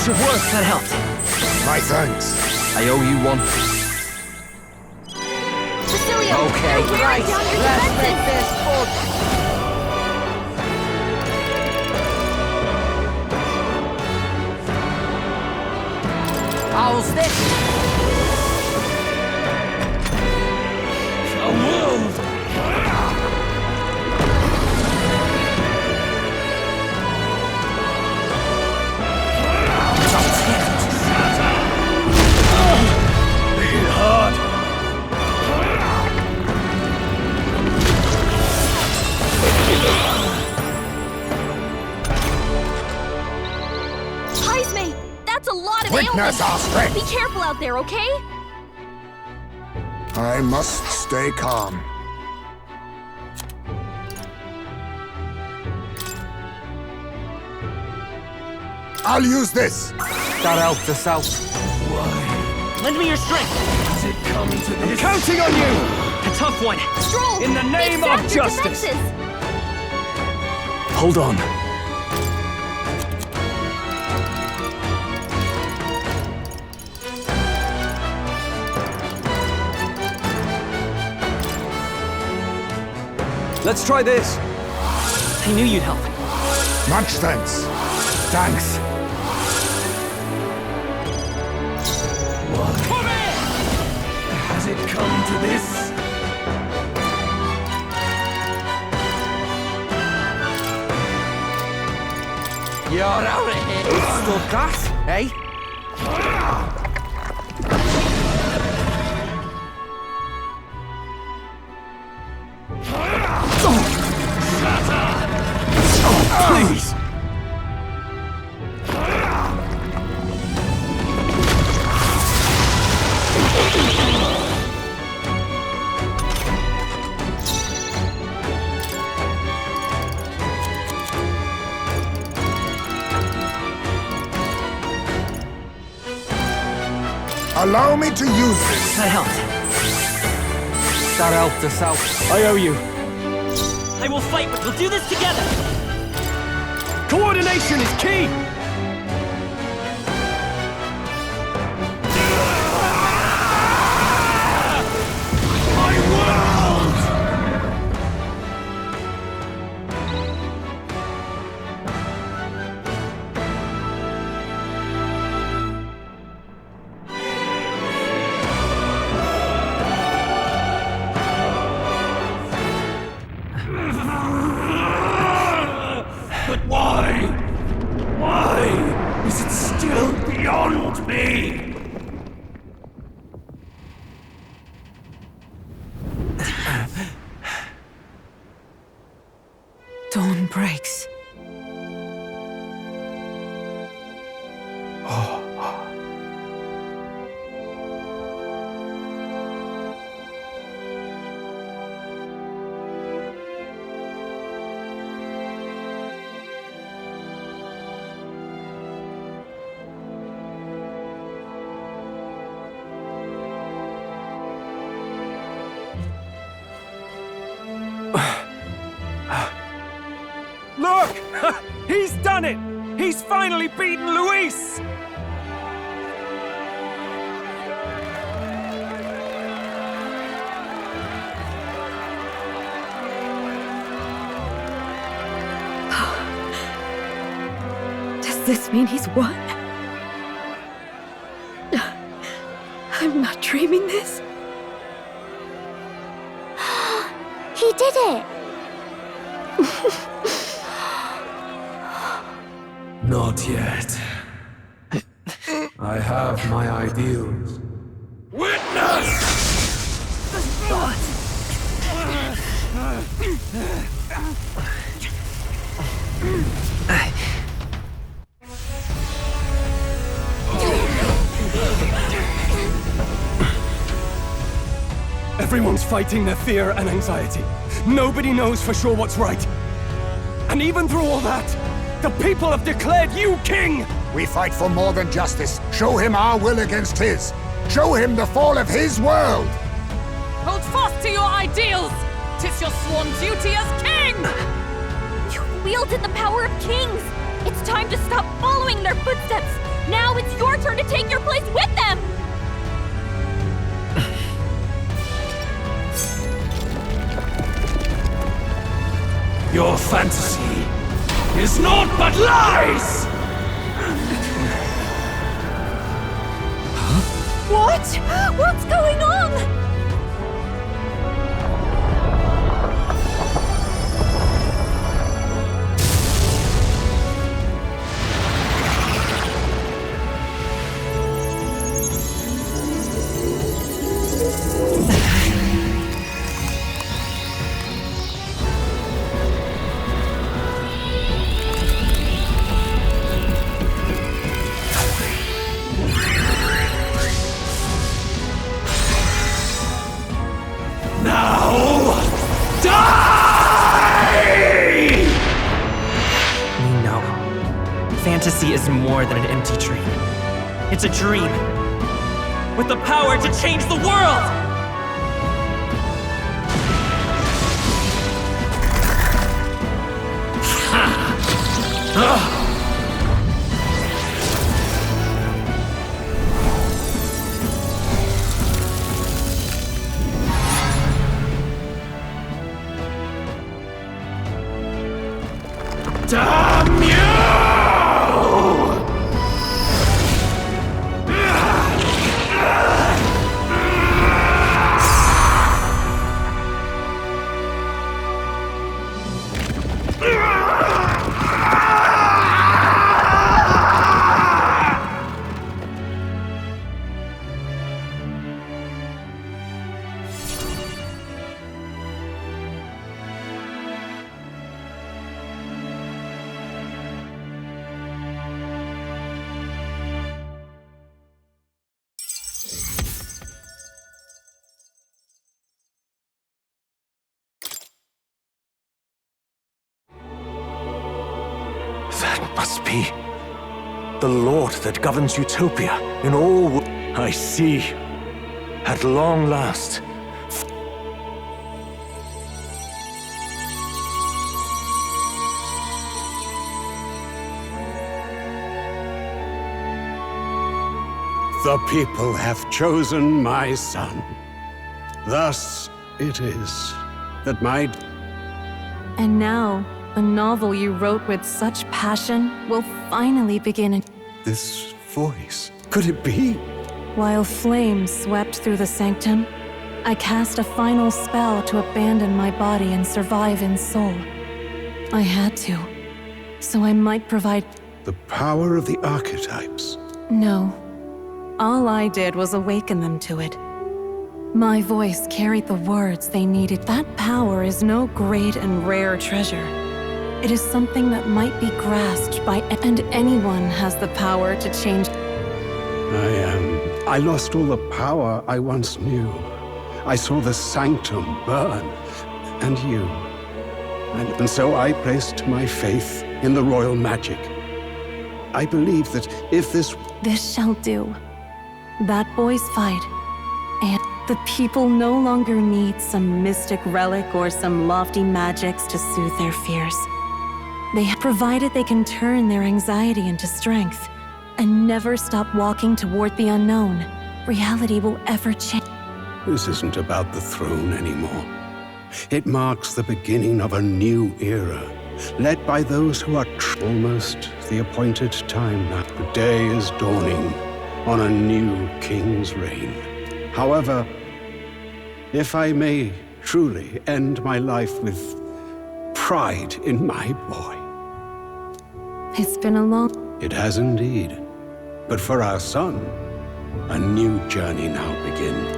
of work. That helped. My thanks. I owe you one. Cecilio, Okay, you're wearing right. down your Let's defenses. make this fun. How's this? A wolf! Hit hard. Heisme, that's a lot of Witness ailments. our strength. Be careful out there, okay? I must stay calm. I'll use this. That helped us out. Lend me your strength. Has it come to this? Counting on you! A tough one. Stroll, In the name of extract your justice. defenses. Hold on. Let's try this. I knew you'd help. Much thanks. Thanks. Has it come to this? You're out of here. Still gas, eh? Please. Allow me to use this. That helped. That helped us out. I owe you. I will fight, but we'll do this together! Coordination is key! My world! But why? Why is it still beyond me? Dawn breaks. Look! He's done it! He's finally beaten Luis! Does this mean he's won? I'm not dreaming this. He did it! Not yet. I have my ideals. Witness! Everyone's fighting their fear and anxiety. Nobody knows for sure what's right. And even through all that, the people have declared you king! We fight for more than justice. Show him our will against his. Show him the fall of his world. Hold fast to your ideals! 'Tis your sworn duty as king! You wielded the power of kings! It's time to stop following their footsteps! Now it's your turn to take your place with them! Your fantasy is naught but lies! What? What's going on? Fantasy is more than an empty dream. It's a dream with the power to change the world! Damn you! That must be the Lord that governs Utopia in all. I see. At long last. The people have chosen my son. Thus it is that my... And now, a novel you wrote with such passion will finally begin. This voice, could it be? While flames swept through the sanctum, I cast a final spell to abandon my body and survive in soul. I had to, so I might provide... The power of the archetypes. No. All I did was awaken them to it. My voice carried the words they needed. That power is no great and rare treasure. It is something that might be grasped by... And anyone has the power to change... I lost all the power I once knew. I saw the sanctum burn, and you. And so I placed my faith in the royal magic. I believe that if this... This shall do. That boy's fight. And the people no longer need some mystic relic or some lofty magics to soothe their fears. They have provided they can turn their anxiety into strength and never stop walking toward the unknown. Reality will ever change. This isn't about the throne anymore. It marks the beginning of a new era, led by those who are almost the appointed time now. The day is dawning on a new king's reign. However, if I may truly end my life with pride in my boy. It's been a long... It has indeed. But for our son, a new journey now begins.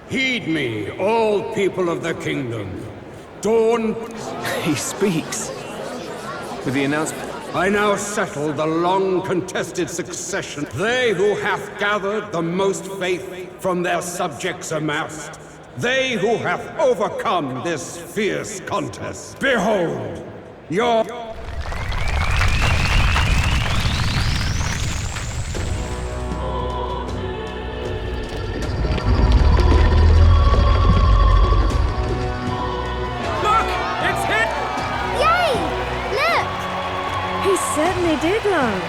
Heed me, all people of the kingdom. Dawn... He speaks. With the announcement... I now settle the long-contested succession. They who hath gathered the most faith from their subjects amassed. They who have overcome this fierce contest. Behold, your... He certainly did, love.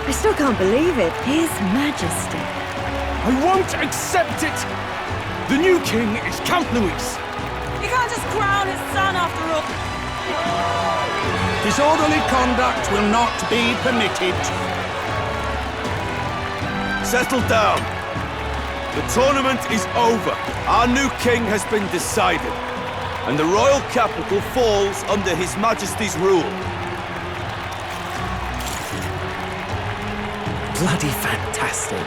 I still can't believe it. His Majesty. I won't accept it! The new king is Count Luis. You can't just crown his son after all. Disorderly conduct will not be permitted. Settle down. The tournament is over. Our new king has been decided, and the royal capital falls under His Majesty's rule. Bloody fantastic.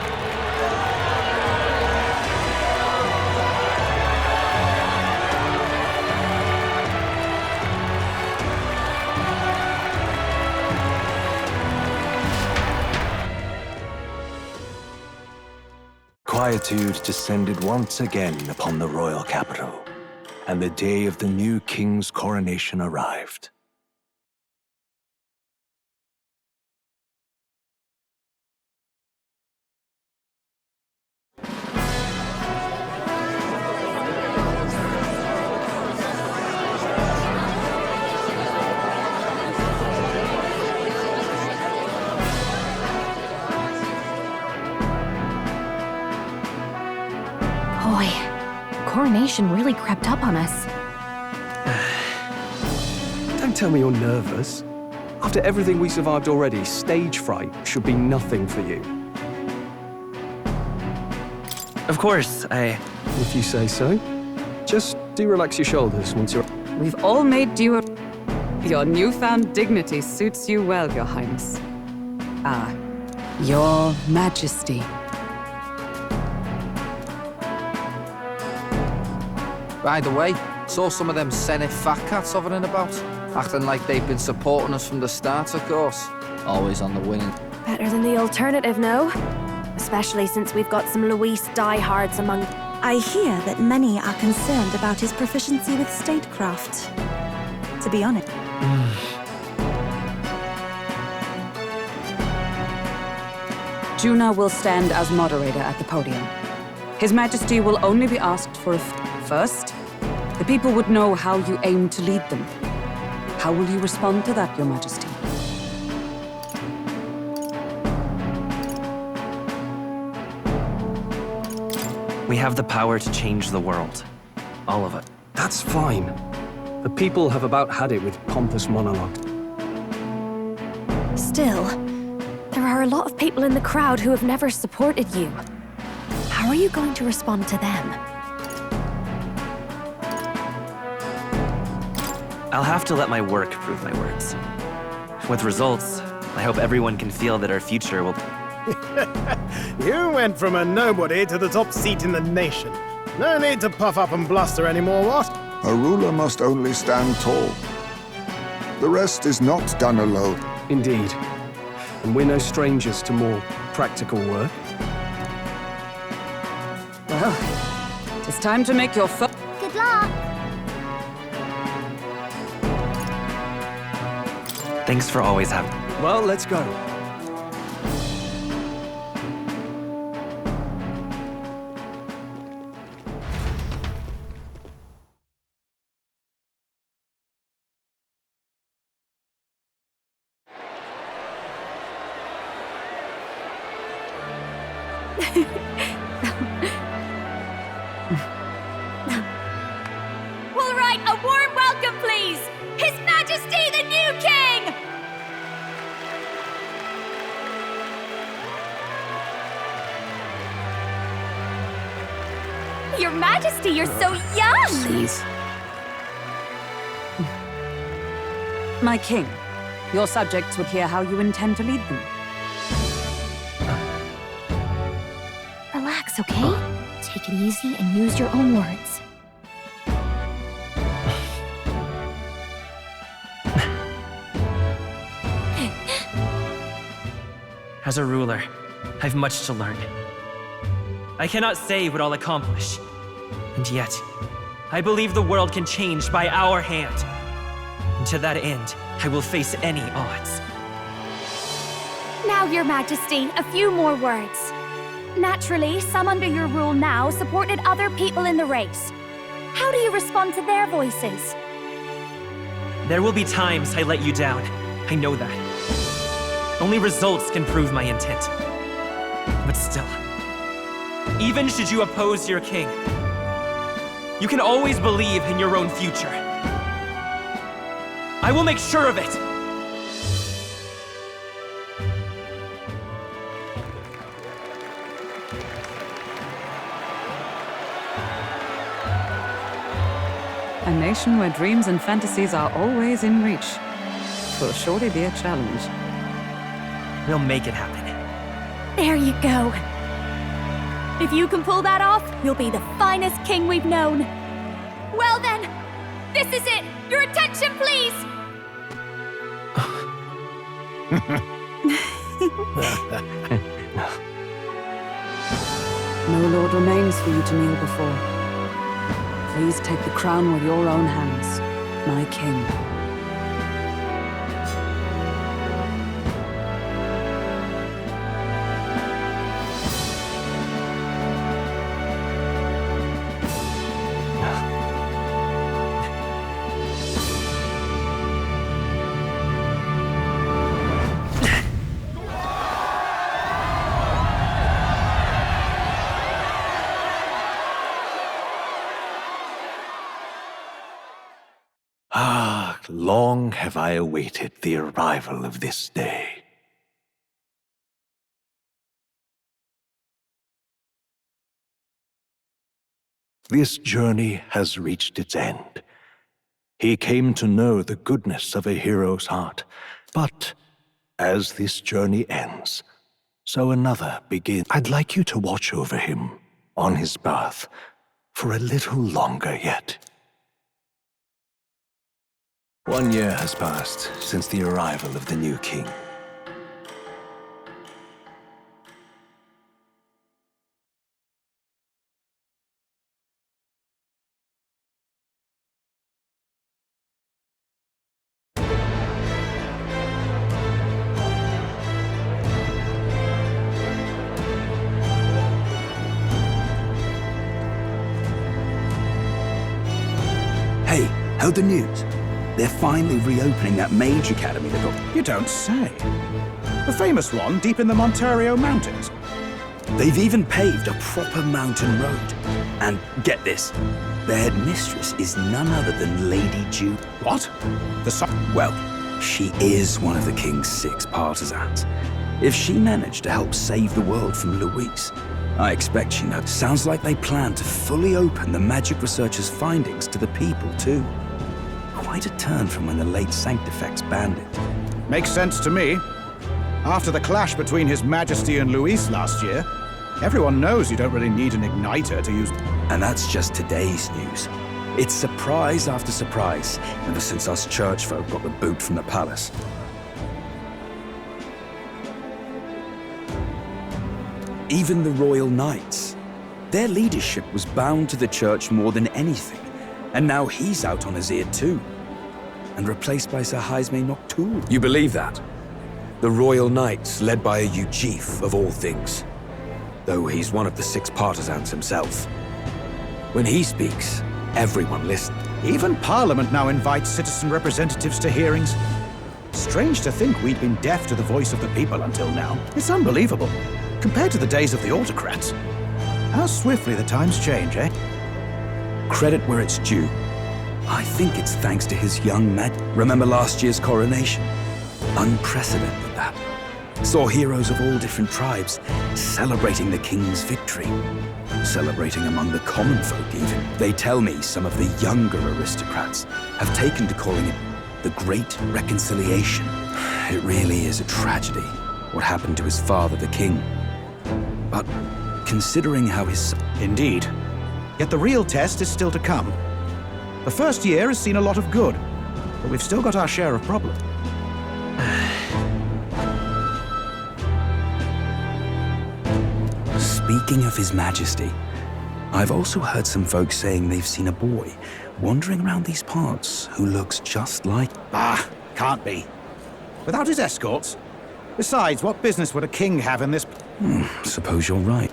Quietude descended once again upon the royal capital, and the day of the new king's coronation arrived. Boy, coronation really crept up on us. Don't tell me you're nervous. After everything we survived already, stage fright should be nothing for you. Of course, If you say so. Just do relax your shoulders once you're... We've all made you a... Your newfound dignity suits you well, Your Highness. Ah, Your Majesty. By the way, saw some of them Senate fat cats hovering about, acting like they've been supporting us from the start, of course. Always on the winning. Better than the alternative, no? Especially since we've got some Luis diehards among... I hear that many are concerned about his proficiency with statecraft. To be honest. Juna will stand as moderator at the podium. His Majesty will only be asked for a... First, the people would know how you aim to lead them. How will you respond to that, Your Majesty? we have the power to change the world. All of it. That's fine. The people have about had it with pompous monologue. Still, there are a lot of people in the crowd who have never supported you. How are you going to respond to them? I'll have to let my work prove my words. With results, I hope everyone can feel that our future will... You went from a nobody to the top seat in the nation. No need to puff up and bluster anymore, what? A ruler must only stand tall. The rest is not done alone. Indeed. And we're no strangers to more practical work. Well, it's time to make your first... Good luck! Thanks for always having... Well, let's go. All right, a warm welcome, please! His Majesty the new King! Your Majesty, you're so young! Please. My king, your subjects would hear how you intend to lead them. Relax, okay? Take it easy and use your own words. As a ruler, I've much to learn. I cannot say what I'll accomplish. And yet, I believe the world can change by our hand. And to that end, I will face any odds. Now, Your Majesty, a few more words. Naturally, some under your rule now supported other people in the race. How do you respond to their voices? There will be times I let you down. I know that. Only results can prove my intent. But still, even should you oppose your king, you can always believe in your own future. I will make sure of it! A nation where dreams and fantasies are always in reach. Will surely be a challenge. We'll make it happen. There you go. If you can pull that off, you'll be the finest king we've known. Well then, this is it! Your attention, please! No lord remains for you to kneel before. Please take the crown with your own hands, my king. Long have I awaited the arrival of this day. This journey has reached its end. He came to know the goodness of a hero's heart, but as this journey ends, so another begins. I'd like you to watch over him on his path for a little longer yet. 1 year has passed since the arrival of the new king. Hey, heard the news? They're finally reopening that mage academy they got. You don't say. The famous one deep in the Ontario mountains. They've even paved a proper mountain road. And get this, their headmistress is none other than Lady Jude. What? Well, she is one of the king's 6 partisans. If she managed to help save the world from Louise, I expect she knows. Sounds like they plan to fully open the magic researcher's findings to the people, too. Quite a turn from when the late Sanctifex banned it. Makes sense to me. After the clash between His Majesty and Luis last year, everyone knows you don't really need an igniter to use. And that's just today's news. It's surprise after surprise, ever since us church folk got the boot from the palace. Even the royal knights. Their leadership was bound to the church more than anything, and now he's out on his ear too. And replaced by Sir Haisme Nocturne. You believe that? The Royal Knights, led by a Ujif of all things. Though he's one of the 6 partisans himself. When he speaks, everyone listens. Even Parliament now invites citizen representatives to hearings. Strange to think we'd been deaf to the voice of the people until now. It's unbelievable. Compared to the days of the autocrats. How swiftly the times change, eh? Credit where it's due. I think it's thanks to his young Remember last year's coronation? Unprecedented, that. Saw heroes of all different tribes celebrating the king's victory. Celebrating among the common folk, even. They tell me some of the younger aristocrats have taken to calling it the Great Reconciliation. It really is a tragedy, what happened to his father, the king. But considering how his... Indeed. Yet the real test is still to come. The first year has seen a lot of good, but we've still got our share of problems. Speaking of His Majesty, I've also heard some folks saying they've seen a boy wandering around these parts who looks just like... Ah, can't be. Without his escorts? Besides, what business would a king have in this... Suppose you're right.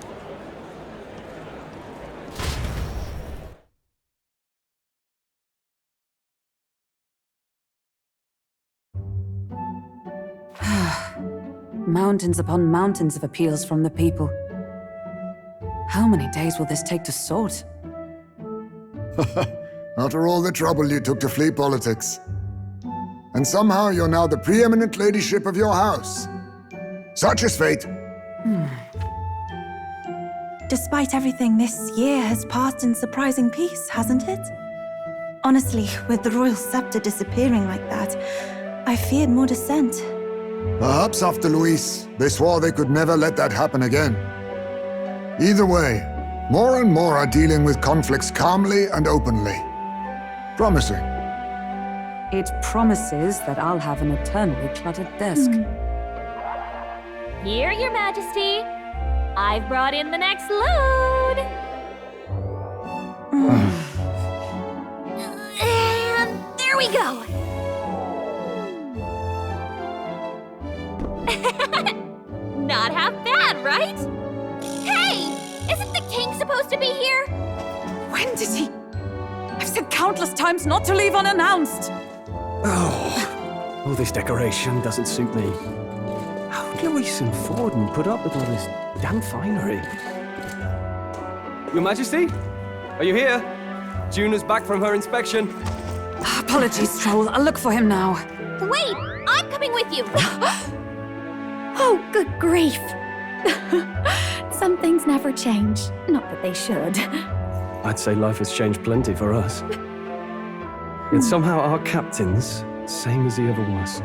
Mountains upon mountains of appeals from the people. How many days will this take to sort? After all the trouble you took to flee politics. And somehow you're now the preeminent ladyship of your house. Such is fate. Despite everything, this year has passed in surprising peace, hasn't it? Honestly, with the royal scepter disappearing like that, I feared more dissent. Perhaps after Luis, they swore they could never let that happen again. Either way, more and more are dealing with conflicts calmly and openly. Promising. It promises that I'll have an eternally cluttered desk. Here, Your Majesty. I've brought in the next load. And there we go. Not half bad, right? Hey! Isn't the king supposed to be here? When did he? I've said countless times not to leave unannounced. Oh, all this decoration doesn't suit me. How would Luis and Forden put up with all this damn finery? Your Majesty? Are you here? Juna's back from her inspection. Apologies, Troll. I'll look for him now. Wait! I'm coming with you! Oh, good grief. Some things never change. Not that they should. I'd say life has changed plenty for us. Yet somehow our captain's same as he ever was.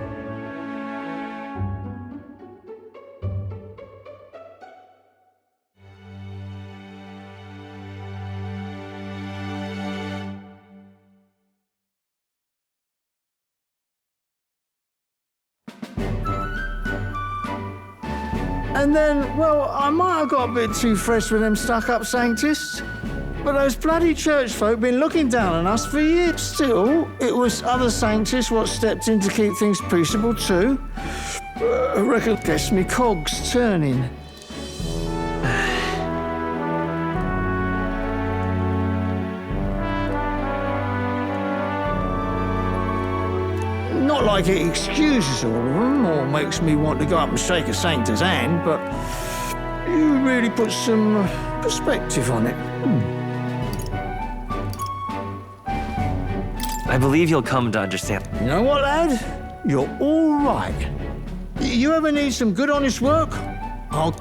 And then, well, I might have got a bit too fresh with them stuck-up Sanctists. But those bloody church folk been looking down on us for years. Still, it was other Sanctists what stepped in to keep things peaceable too. I reckon guess me cogs turning. Not like it excuses all of them or makes me want to go up and shake a Sanctor's hand, but you really put some perspective on it. I believe you'll come to understand. You know what, lad? You're all right. You ever need some good, honest work? I'll...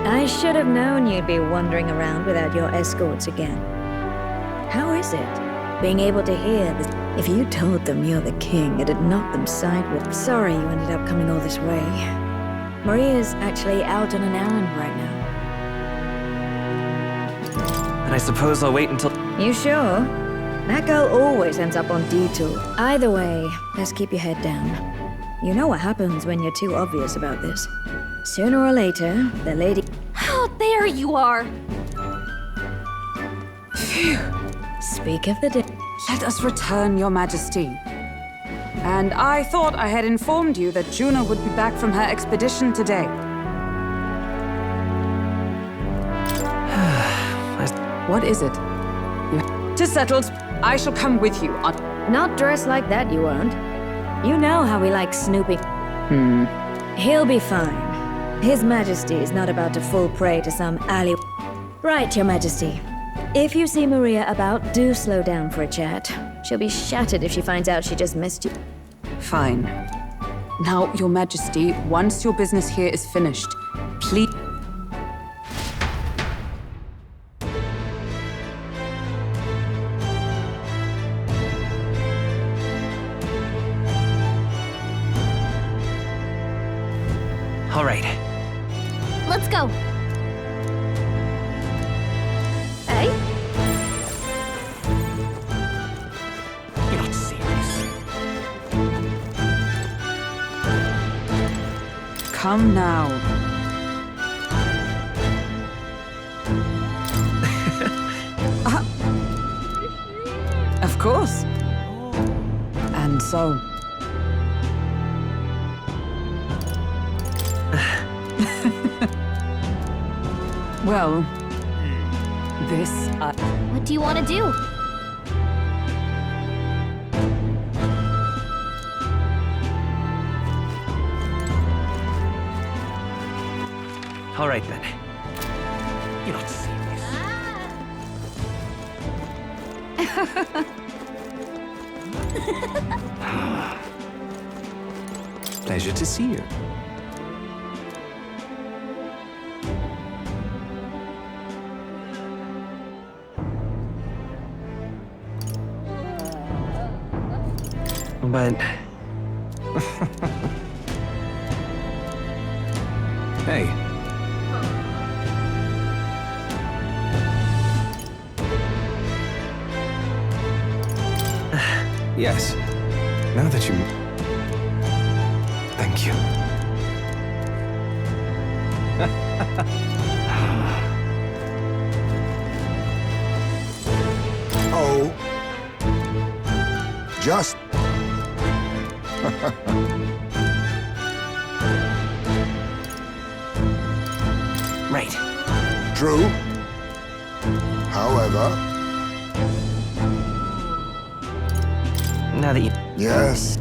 I should have known you'd be wandering around without your escorts again. How is it, being able to hear this? If you told them you're the king, it'd knock them sideways. Sorry you ended up coming all this way. Maria's actually out on an errand right now. And I suppose I'll wait until... You sure? That girl always ends up on detour. Either way, let's keep your head down. You know what happens when you're too obvious about this. Sooner or later, the lady... Oh, there you are! Phew. Speak of the dead. Let us return, Your Majesty. And I thought I had informed you that Juna would be back from her expedition today. What is it? Tis settled. I shall come with you on... Not dressed like that, you won't. You know how we like snooping. He'll be fine. His Majesty is not about to fall prey to some alley... Right, Your Majesty. If you see Maria about, do slow down for a chat. She'll be shattered if she finds out she just missed you. Fine. Now, Your Majesty, once your business here is finished, please... All right. Let's go. Hey? You're not serious. Come now. Of course. And so... well, this... What do you want to do? All right then. You're not serious. Pleasure to see you. But... Hey. Yes. Now that you... Thank you. Oh. Just... Right. True. However... Now that you... Yes.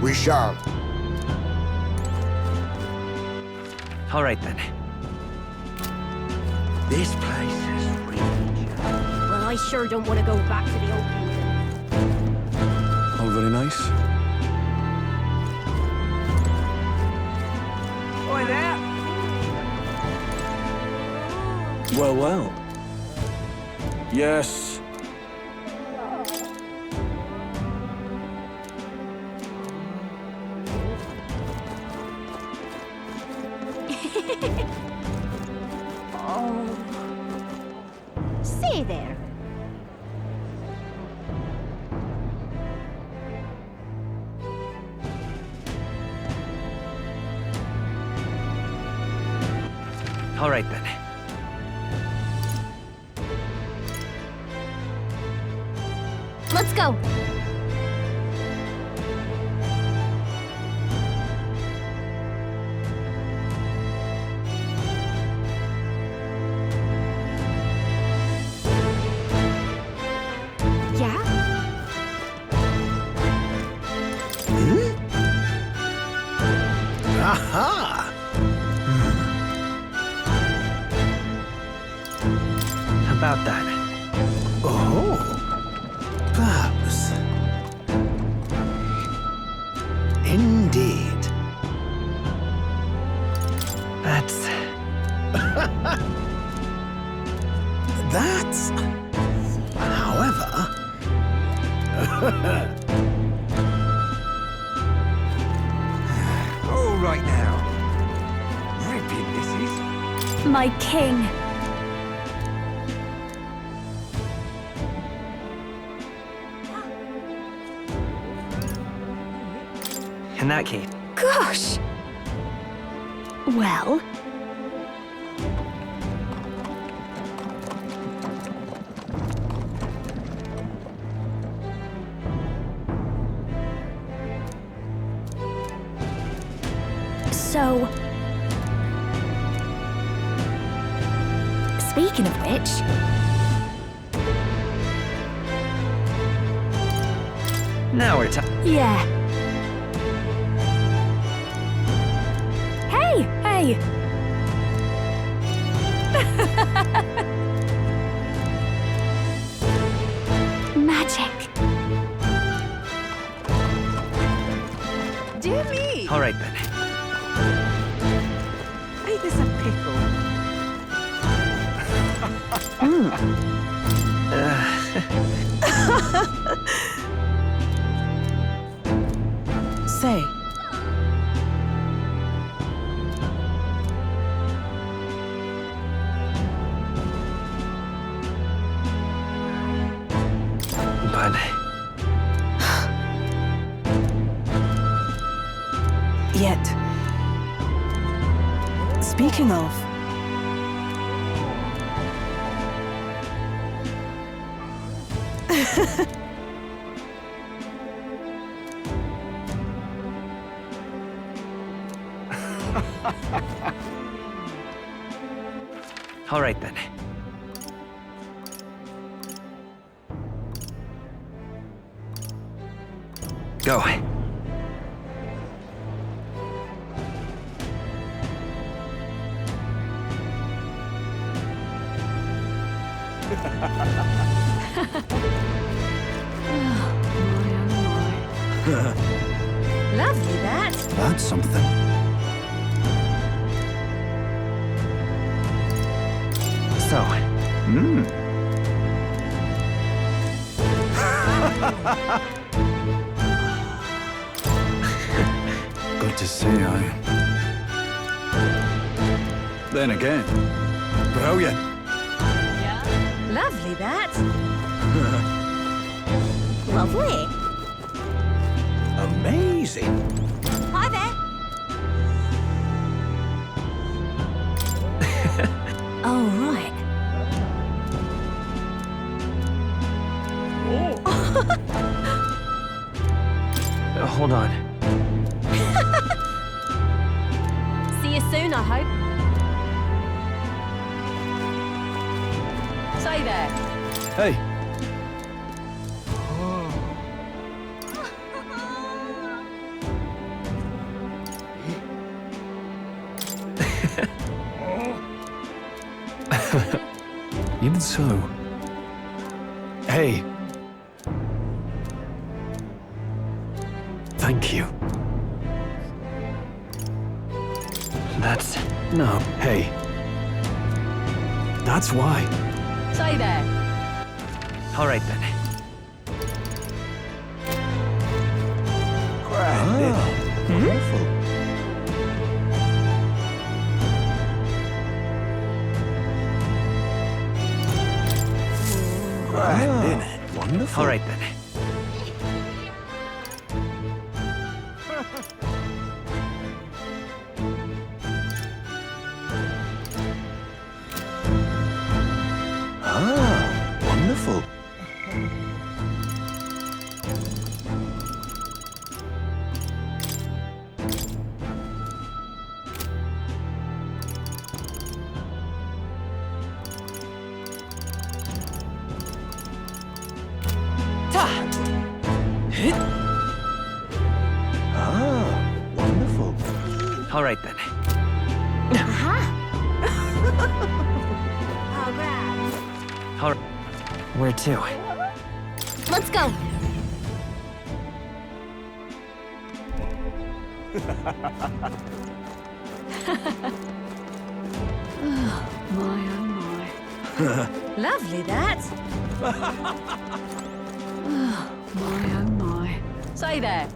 We shall. All right then. This place is really... Well, I sure don't want to go back to the old kingdom. All very nice. Oi there! Well, well. Yes. Oh. Say there. All right then. Let's go. Yeah? Aha! About that. Oh. Perhaps. Indeed. That's... That's... However... All right now. Ripping this is. My king. In that case... Gosh. Well... So... Speaking of which... Now we're talking. Yeah. Hey! Hey! Magic. Dear me! All right then. Ain't this a pickle? Say. But... Yet. Speaking of... All right then. Go. Lovely, that. That's something. So. Good to see you. Then again, brilliant. Lovely, that. Lovely. Amazing. Hi there. Oh, right. Hold on. See you soon, I hope. Say there. Hey. Even so. Hey. Thank you. That's... No, hey. That's why. Say there. All right then. Wonderful. Wonderful. All right then. Wonderful. Wonderful. All right then. Oh, grand. All right. Where to? Let's go. My, oh my. Lovely, that. Oh, my, oh my. Say there.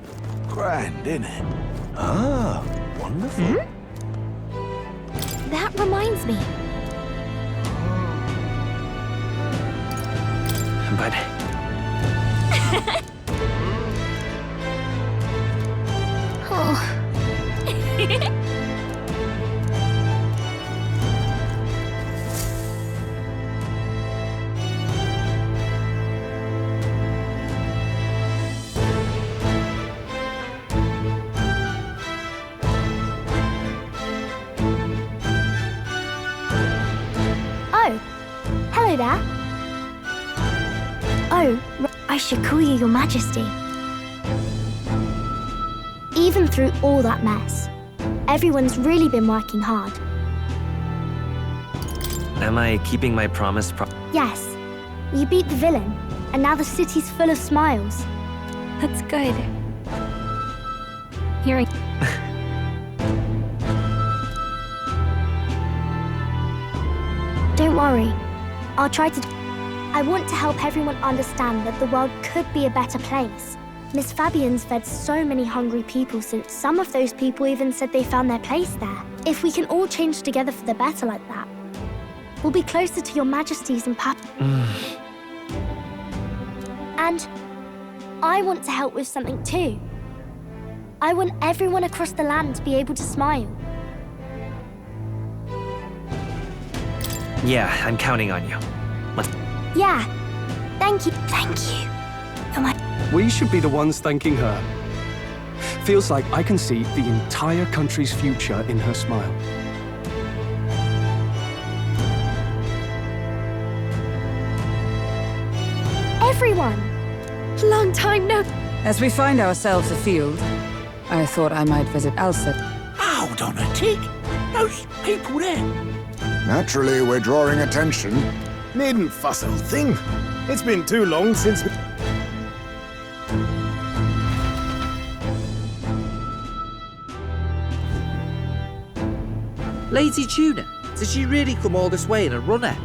Grand, innit? Wonderful. That reminds me. But... Oh. Oh, hello there. Oh, I should call you Your Majesty. Even through all that mess, everyone's really been working hard. Am I keeping my promise? Yes, you beat the villain, and now the city's full of smiles. That's good. Hearing... Don't worry. I'll try to... I want to help everyone understand that the world could be a better place. Miss Fabian's fed so many hungry people since some of those people even said they found their place there. If we can all change together for the better like that, we'll be closer to Your Majesties and Papa. And I want to help with something too. I want everyone across the land to be able to smile. Yeah, I'm counting on you. Yeah. Thank you. Thank you. You're my... We should be the ones thanking her. Feels like I can see the entire country's future in her smile. Everyone! Long time no... As we find ourselves afield, I thought I might visit Alcet. Hold on a tick. Those people there. Naturally, we're drawing attention. Needn't fuss, old thing. It's been too long since we... Lady Tuna, did she really come all this way in a runner?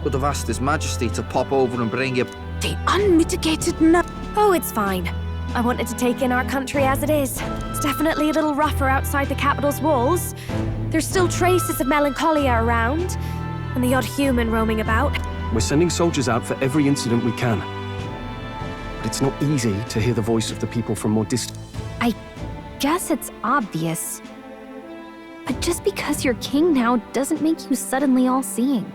Could have asked His Majesty to pop over and bring you... The unmitigated no. Oh, it's fine. I wanted to take in our country as it is. It's definitely a little rougher outside the capital's walls. There's still traces of melancholia around, and the odd human roaming about. We're sending soldiers out for every incident we can. But it's not easy to hear the voice of the people from more distant... I guess it's obvious. But just because you're king now doesn't make you suddenly all-seeing.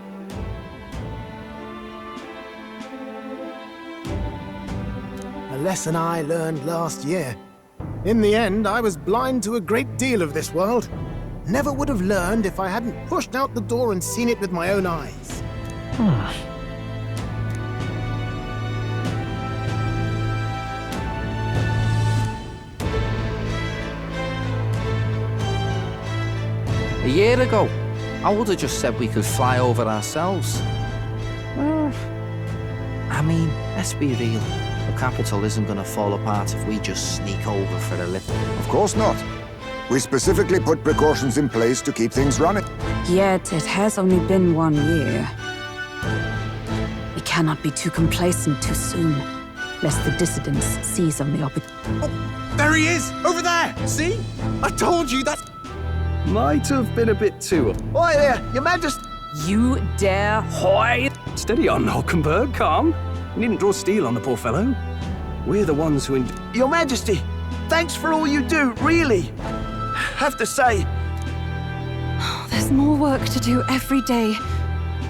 A lesson I learned last year. In the end, I was blind to a great deal of this world. Never would have learned if I hadn't pushed out the door and seen it with my own eyes. A year ago, I would have just said we could fly over ourselves. I mean, let's be real. The capital isn't going to fall apart if we just sneak over for a little. Of course not. We specifically put precautions in place to keep things running. Yet it has only been 1 year. We cannot be too complacent too soon, lest the dissidents seize on the opportunity. Oh, there he is! Over there! See? I told you that... Might have been a bit too... Oi there, Your Majesty! You dare hoy! Steady on, Hulkenberg, calm. We needn't draw steel on the poor fellow. We're the ones who... Your Majesty, thanks for all you do, really. Have to say... There's more work to do every day.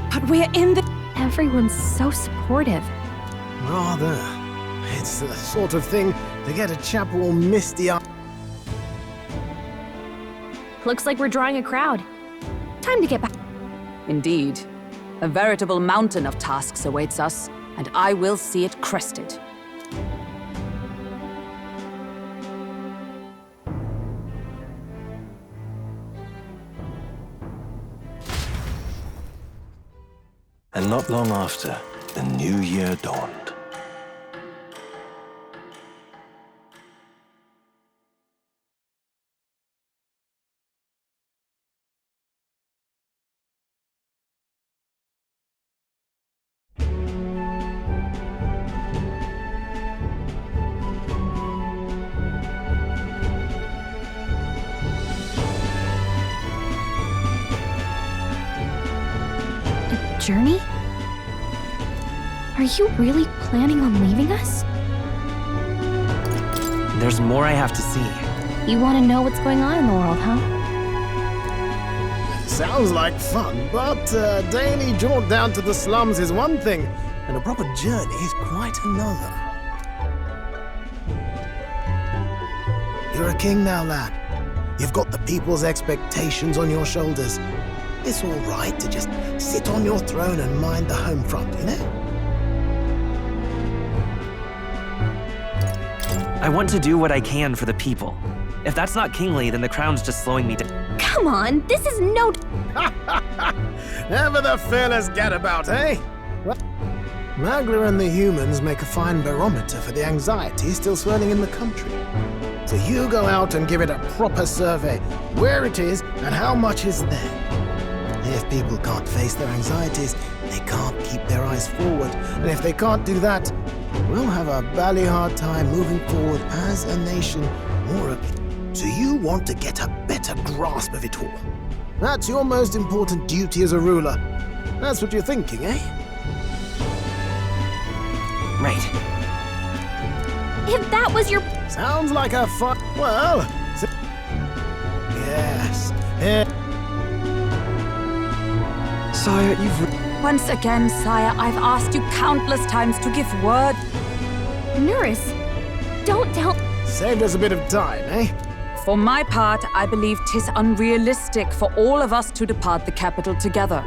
But we're in the... Everyone's so supportive. Rather. It's the sort of thing to get a chap all misty-eyed. Looks like we're drawing a crowd. Time to get back. Indeed. A veritable mountain of tasks awaits us, and I will see it crested. And not long after, the new year dawned. Journey? Are you really planning on leaving us? There's more I have to see. You want to know what's going on in the world, huh? Sounds like fun, but a daily jaunt down to the slums is one thing, and a proper journey is quite another. You're a king now, lad. You've got the people's expectations on your shoulders. It's all right to just sit on your throne and mind the home front, you know? I want to do what I can for the people. If that's not kingly, then the crown's just slowing me down. Come on, this is no... Ever the fearless gadabout, eh? Well, Magla and the humans make a fine barometer for the anxiety still swirling in the country. So you go out and give it a proper survey, where it is and how much is there. If people can't face their anxieties, they can't keep their eyes forward. And if they can't do that, we'll have a bally hard time moving forward as a nation or a... So you want to get a better grasp of it all. That's your most important duty as a ruler. That's what you're thinking, eh? Right. If that was your... Sounds like a fun. Well, yes. Sire, you've... Once again, sire, I've asked you countless times to give word. Nurse, don't tell... Saved us a bit of time, eh? For my part, I believe 'tis unrealistic for all of us to depart the capital together.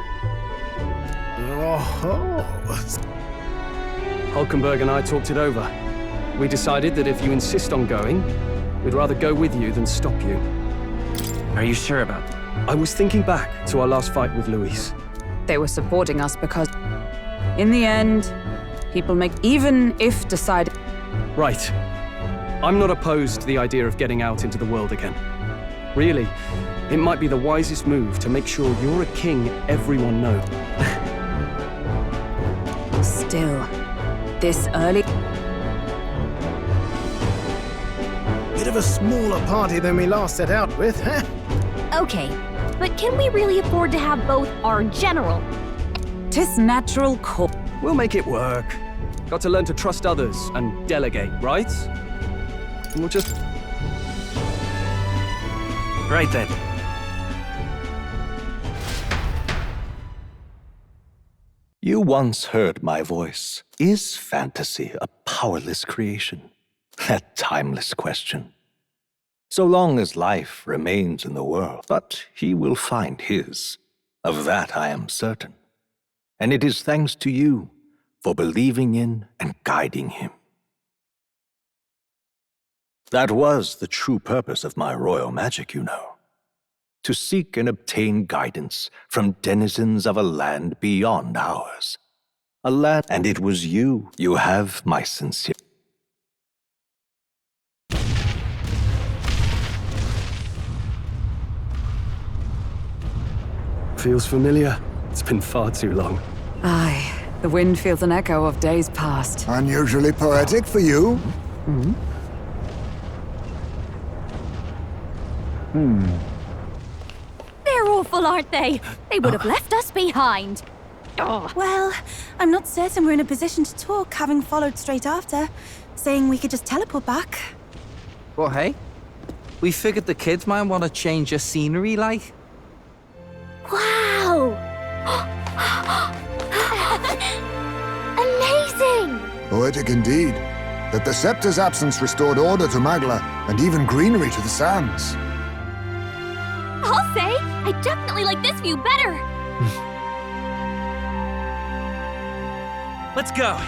Hulkenberg and I talked it over. We decided that if you insist on going, we'd rather go with you than stop you. Are you sure about that? I was thinking back to our last fight with Luis. They were supporting us because, in the end, people make even if decided. Right. I'm not opposed to the idea of getting out into the world again. Really, it might be the wisest move to make sure you're a king everyone knows. Still, this early... Bit of a smaller party than we last set out with, huh? Okay, but can we really afford to have both our general? 'Tis natural co- We'll make it work. Got to learn to trust others and delegate, right? And we'll just... Right then. You once heard my voice. Is fantasy a powerless creation? That timeless question. So long as life remains in the world, but he will find his. Of that I am certain. And it is thanks to you for believing in and guiding him. That was the true purpose of my royal magic, you know. To seek and obtain guidance from denizens of a land beyond ours. A land, and it was you. You have my sincere... Feels familiar. It's been far too long. Aye, the wind feels an echo of days past. Unusually poetic for you. They're awful, aren't they? They would have left us behind. Oh. Well, I'm not certain we're in a position to talk, having followed straight after, saying we could just teleport back. Well, hey, we figured the kids might want to change your scenery, like. Wow! Amazing! Poetic indeed. That the scepter's absence restored order to Magla, and even greenery to the sands. I'll say, I definitely like this view better. Let's go.